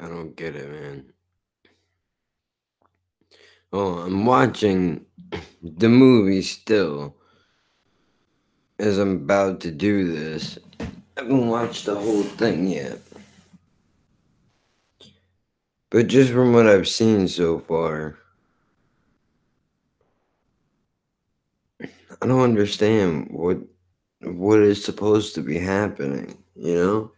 I don't get it, man. Oh, I'm watching the movie still as I'm about to do this. I haven't watched the whole thing yet. But just from what I've seen so far, I don't understand what is supposed to be happening, you know?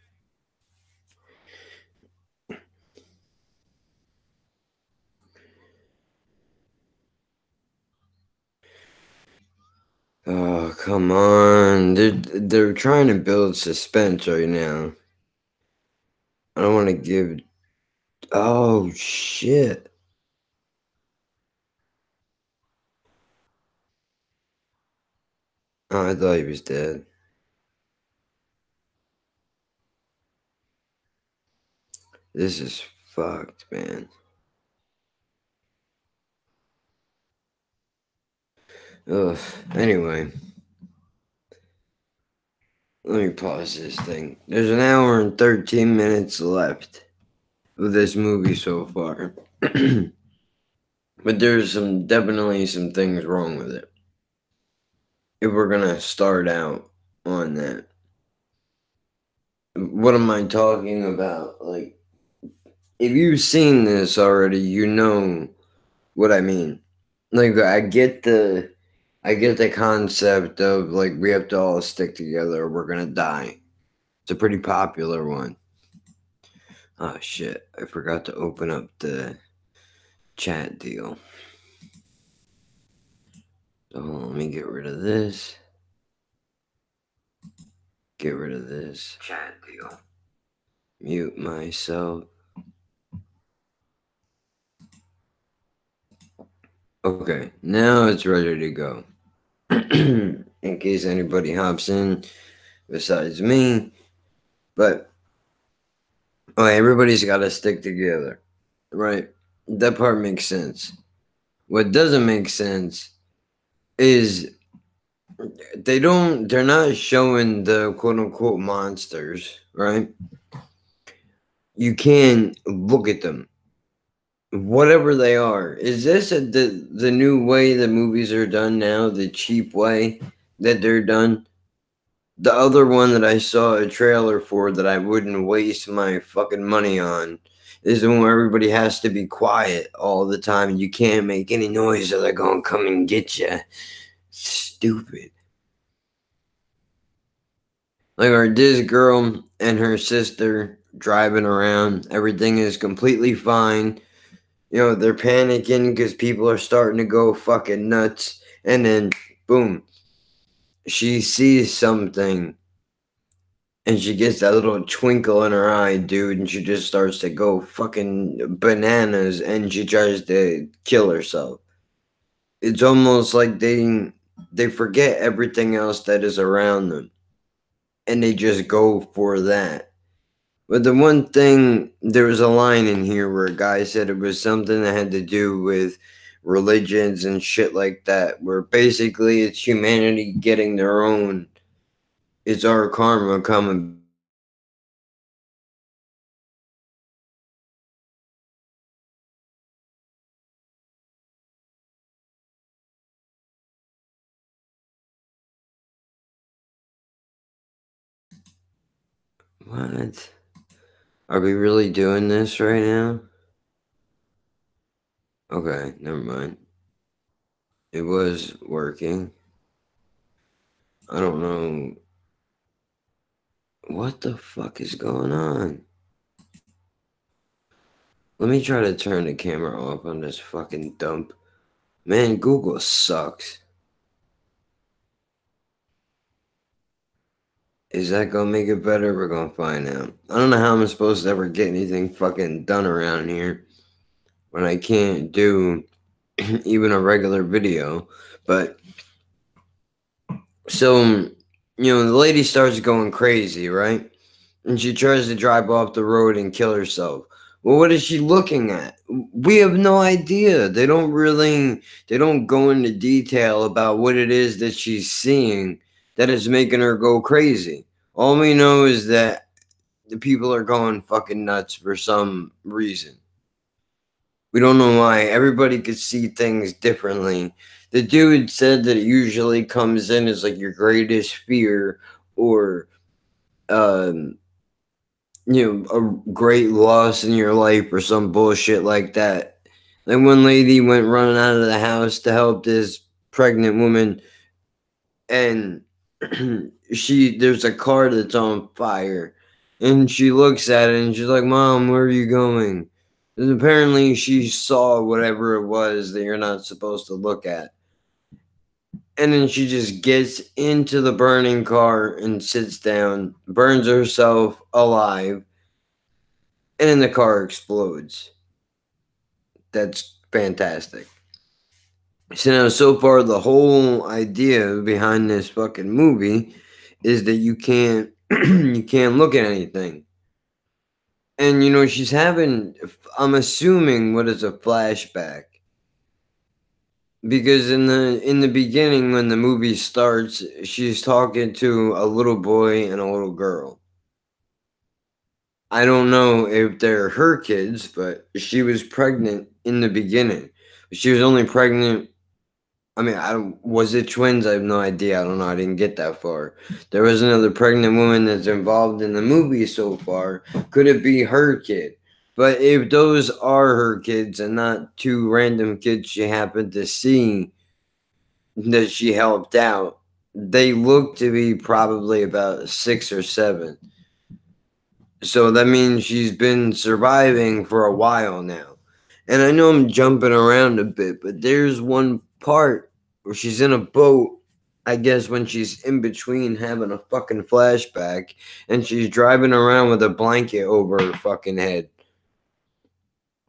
Oh, come on. They're trying to build suspense right now. I don't want to give. Oh, shit. Oh, I thought he was dead. This is fucked, man. Ugh. Anyway, let me pause this thing. There's an hour and 13 minutes left of this movie so far. But there's definitely some things wrong with it. If we're gonna start out on that. What am I talking about? Like, if you've seen this already, you know what I mean. Like, I get the concept of like we have to all stick together or we're gonna die. It's a pretty popular one. Oh shit, I forgot to open up the chat deal. So let me get rid of this. Get rid of this chat deal. Mute myself. Okay, now it's ready to go. In case anybody hops in besides me. But everybody's got to stick together, right? That part makes sense. What doesn't make sense is they're not showing the quote unquote monsters, right? You can look at them, whatever they are. Is this the new way the movies are done now? The cheap way that they're done? The other one that I saw a trailer for that I wouldn't waste my fucking money on is the one where everybody has to be quiet all the time. You can't make any noise or they're gonna come and get you. Stupid. Like this girl and her sister driving around, everything is completely fine. You know, they're panicking because people are starting to go fucking nuts. And then, boom, she sees something and she gets that little twinkle in her eye, dude, and she just starts to go fucking bananas and she tries to kill herself. It's almost like they forget everything else that is around them and they just go for that. But the one thing, there was a line in here where a guy said it was something that had to do with religions and shit like that, where basically it's humanity getting their own, it's our karma coming. What? Are we really doing this right now? Okay, never mind. It was working. I don't know. What the fuck is going on? Let me try to turn the camera off on this fucking dump. Man, Google sucks. Is that gonna make it better? We're gonna find out. I don't know how I'm supposed to ever get anything fucking done around here when I can't do even a regular video. But so, the lady starts going crazy, right? And she tries to drive off the road and kill herself. Well, what is she looking at? We have no idea. They don't go into detail about what it is that she's seeing that is making her go crazy. All we know is that the people are going fucking nuts for some reason. We don't know why. Everybody could see things differently. The dude said that it usually comes in as like your greatest fear or um a great loss in your life or some bullshit like that. Like one lady went running out of the house to help this pregnant woman, and there's a car that's on fire, and she looks at it and she's like, "Mom, where are you going?" And apparently she saw whatever it was that you're not supposed to look at. And then she just gets into the burning car and sits down, burns herself alive, and then the car explodes. That's fantastic. So now, so far, the whole idea behind this fucking movie is that you can't you can't look at anything. And she's having, I'm assuming, what is a flashback, because in the beginning when the movie starts, she's talking to a little boy and a little girl. I don't know if they're her kids, but she was pregnant in the beginning. She was only pregnant. I mean, was it twins? I have no idea. I don't know. I didn't get that far. There was another pregnant woman that's involved in the movie so far. Could it be her kid? But if those are her kids and not two random kids she happened to see that she helped out, they look to be probably about 6 or 7. So that means she's been surviving for a while now. And I know I'm jumping around a bit, but there's one part where she's in a boat, I guess when she's in between having a fucking flashback, and she's driving around with a blanket over her fucking head.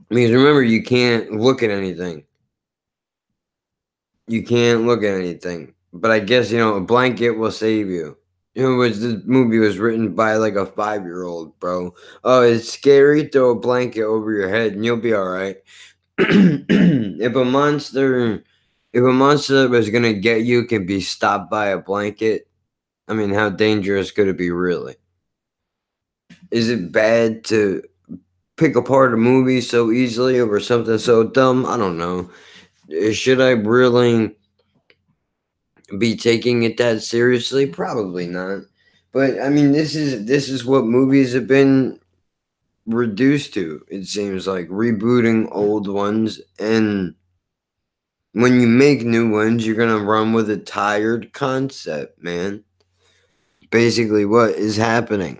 Because remember, you can't look at anything. You can't look at anything. But I guess, a blanket will save you. This movie was written by like a 5-year-old, bro. Oh, it's scary. Throw a blanket over your head and you'll be all right. If a monster that was gonna get you can be stopped by a blanket, I mean, how dangerous could it be, really? Is it bad to pick apart a movie so easily over something so dumb? I don't know. Should I really be taking it that seriously? Probably not. But I mean, this is what movies have been reduced to. It seems like rebooting old ones, and when you make new ones, you're gonna run with a tired concept, man. Basically, what is happening?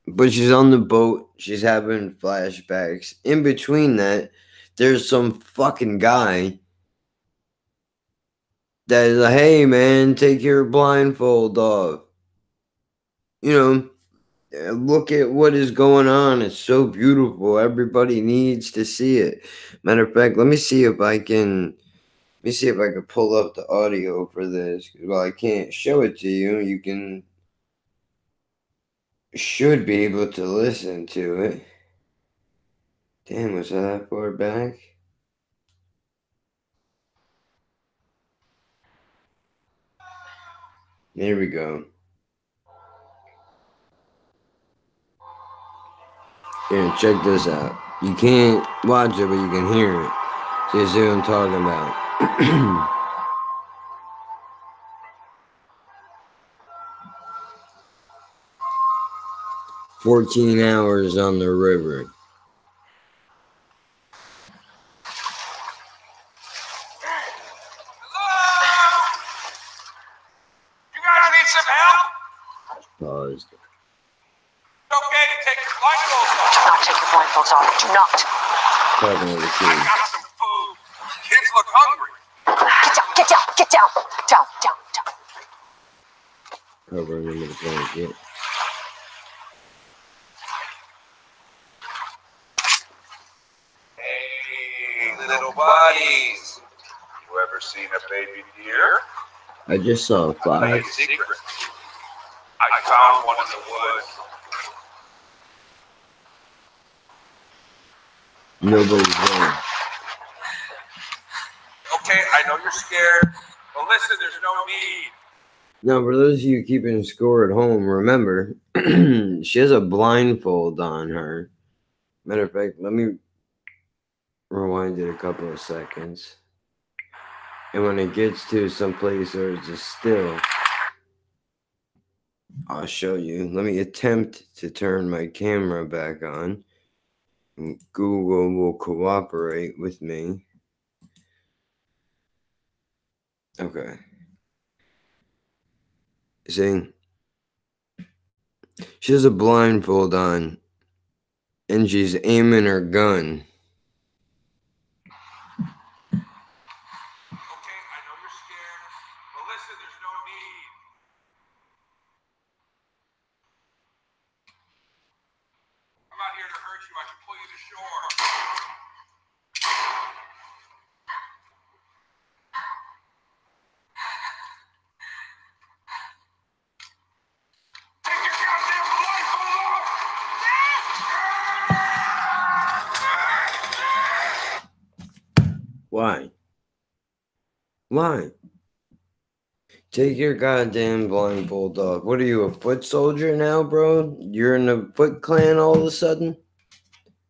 But she's on the boat. She's having flashbacks. In between that, there's some fucking guy that is like, "Hey, man, take your blindfold off." Look at what is going on. It's so beautiful. Everybody needs to see it. Matter of fact, let me see if I can. Let me see if I can pull up the audio for this. Well, I can't show it to you. You should be able to listen to it. Damn, was that far back? There we go. Here, check this out. You can't watch it, but you can hear it. So you see what I'm talking about. 14 hours on the river. You guys need some help? Paused. Okay to take your blindfolds off. Do not take your blindfolds off. Do not. Talking to the I kids. got some food. Kids look hungry. Get down, get down, get down. Down. Covering him with a blanket. Hey, little buddies. You ever seen a baby deer? I just saw a I'll tell you fox. a secret. I found one in the woods. Nobody's there. Okay, I know you're scared, but listen, there's no need. Now, for those of you keeping score at home, remember, she has a blindfold on her. Matter of fact, let me rewind it a couple of seconds. And when it gets to some place where it's just still, I'll show you. Let me attempt to turn my camera back on. Google will cooperate with me. Okay. See? She has a blindfold on, and she's aiming her gun. Okay, I know you're scared, but listen, there's no need. I'm not here to hurt you. I can pull you to shore. Take your goddamn blindfold off! Why? Why? Take your goddamn blindfold off. What are you, a foot soldier now, bro? You're in the Foot Clan all of a sudden?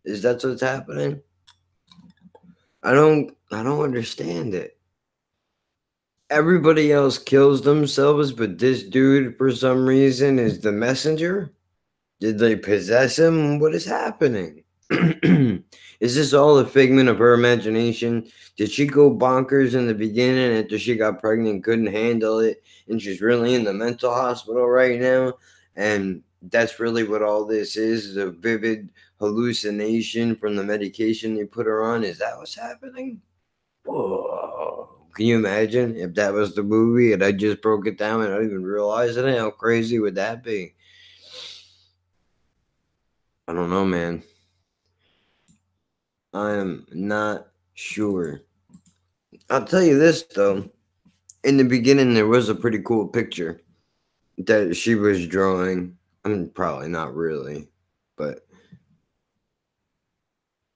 Is that what's happening? I don't understand it. Everybody else kills themselves, but this dude, for some reason, is the messenger? Did they possess him? What is happening? Is this all a figment of her imagination? Did she go bonkers in the beginning after she got pregnant and couldn't handle it? And she's really in the mental hospital right now? And that's really what all this is a vivid hallucination from the medication they put her on? Is that what's happening? Whoa. Can you imagine if that was the movie and I just broke it down and I didn't even realize it? How crazy would that be? I don't know, man. I am not sure. I'll tell you this, though. In the beginning, there was a pretty cool picture that she was drawing. I mean, probably not really, but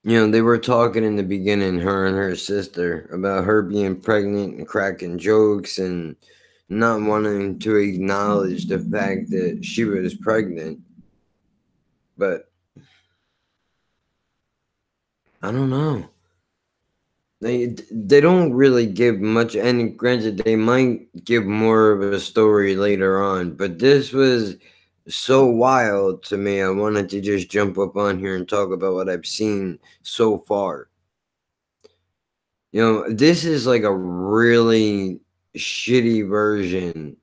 they were talking in the beginning, her and her sister, about her being pregnant and cracking jokes and not wanting to acknowledge the fact that she was pregnant. But I don't know. They don't really give much, and granted, they might give more of a story later on. But this was so wild to me. I wanted to just jump up on here and talk about what I've seen so far. This is like a really shitty version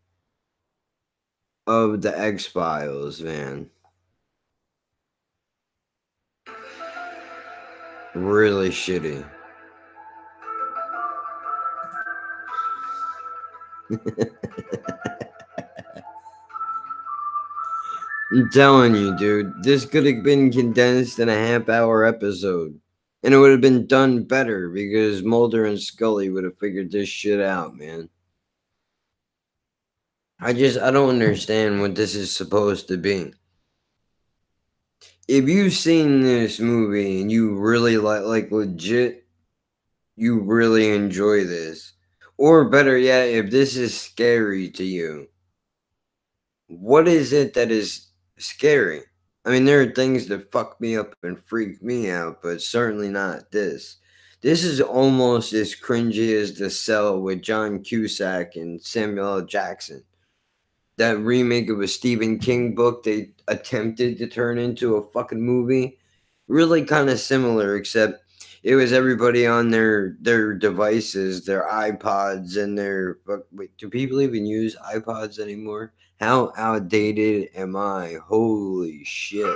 of the X-Files, man. Really shitty. I'm telling you, dude, this could have been condensed in a half-hour episode. And it would have been done better because Mulder and Scully would have figured this shit out, man. I don't understand what this is supposed to be. If you've seen this movie and you really like legit, you really enjoy this. Or better yet, if this is scary to you, what is it that is scary? I mean, there are things that fuck me up and freak me out, but certainly not this. This is almost as cringy as The Cell with John Cusack and Samuel L. Jackson. That remake of a Stephen King book they attempted to turn into a fucking movie. Really kind of similar, except it was everybody on their devices, their iPods, and their. Wait, do people even use iPods anymore? How outdated am I? Holy shit.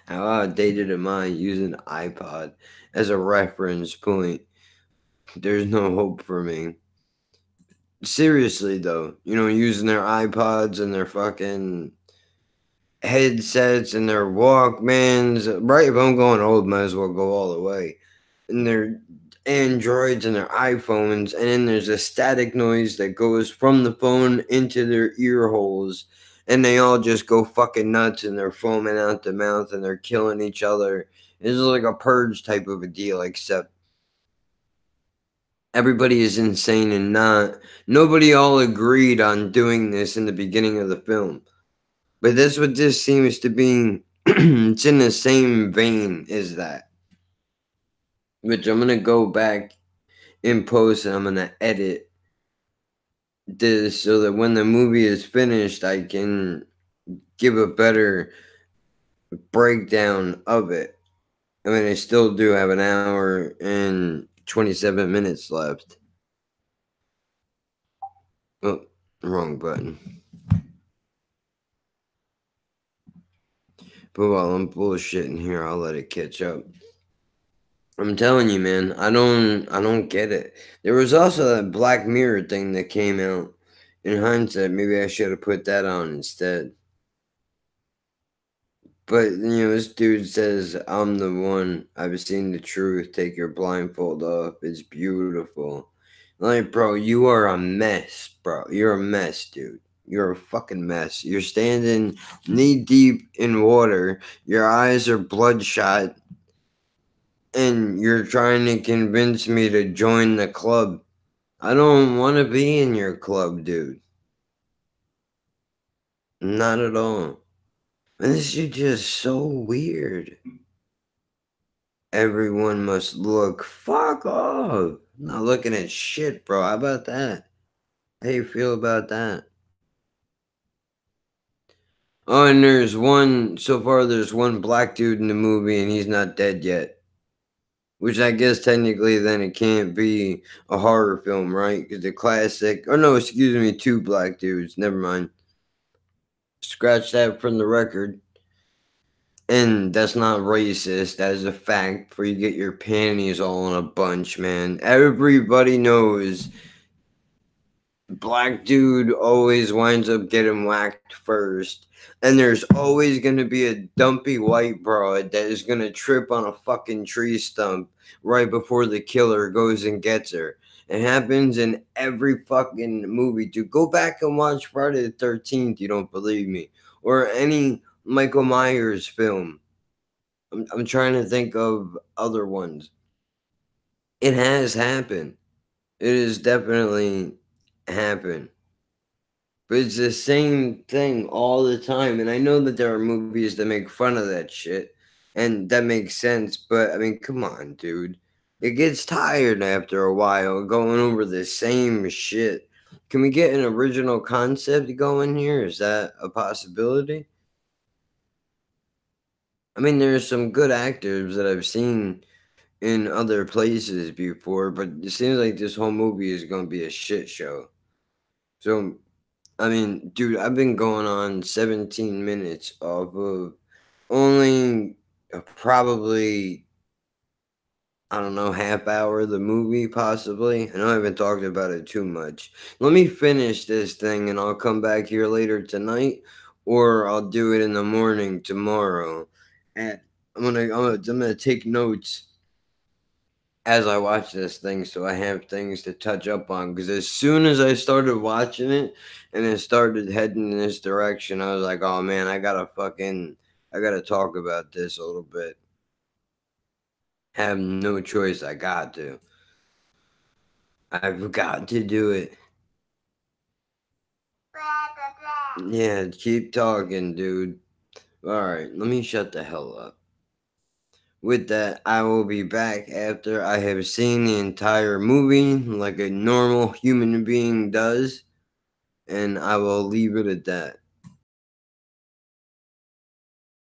How outdated am I using iPod as a reference point? There's no hope for me. Seriously, though, using their iPods and their fucking headsets and their Walkmans. Right, if I'm going old, might as well go all the way. And their Androids and their iPhones, and then there's a static noise that goes from the phone into their ear holes, and they all just go fucking nuts, and they're foaming out the mouth, and they're killing each other. It's like a purge type of a deal, except everybody is insane and nobody all agreed on doing this in the beginning of the film. But that's what this seems to be. It's in the same vein as that. Which I'm gonna go back in post and I'm gonna edit this so that when the movie is finished I can give a better breakdown of it. I mean, I still do have an hour and 27 minutes left. Oh, wrong button. But while I'm bullshitting here, I'll let it catch up. I'm telling you, man, I don't get it. There was also that Black Mirror thing that came out. In hindsight, maybe I should have put that on instead. But, this dude says, I'm the one. I've seen the truth. Take your blindfold off. It's beautiful. Like, bro, you are a mess, bro. You're a mess, dude. You're a fucking mess. You're standing knee deep in water. Your eyes are bloodshot. And you're trying to convince me to join the club. I don't want to be in your club, dude. Not at all. And this is just so weird. Everyone must look. Fuck off. I'm not looking at shit, bro. How about that? How you feel about that? Oh, and there's one black dude in the movie and he's not dead yet. Which I guess technically then it can't be a horror film, right? Because the classic... Oh, no, excuse me, 2 black dudes. Never mind. Scratch that from the record. And that's not racist. That is a fact before you get your panties all in a bunch, man. Everybody knows black dude always winds up getting whacked first. And there's always going to be a dumpy white broad that is going to trip on a fucking tree stump right before the killer goes and gets her. It happens in every fucking movie, dude. Go back and watch Friday the 13th, you don't believe me. Or any Michael Myers film. I'm trying to think of other ones. It has happened. It has definitely happened. But it's the same thing all the time. And I know that there are movies that make fun of that shit. And that makes sense. But, I mean, come on, dude. It gets tired after a while going over the same shit. Can we get an original concept going here? Is that a possibility? I mean, there's some good actors that I've seen in other places before. But it seems like this whole movie is going to be a shit show. So... I mean, dude, I've been going on 17 minutes off of only probably, I don't know, half hour of the movie, possibly. I know I haven't talked about it too much. Let me finish this thing and I'll come back here later tonight, or I'll do it in the morning tomorrow. And I'm gonna take notes as I watch this thing, so I have things to touch up on. Because as soon as I started watching it and it started heading in this direction, I was like, oh man, I gotta talk about this a little bit. Have no choice, I got to. I've got to do it. Yeah, keep talking, dude. Alright, let me shut the hell up. With that, I will be back after I have seen the entire movie like a normal human being does, and I will leave it at that.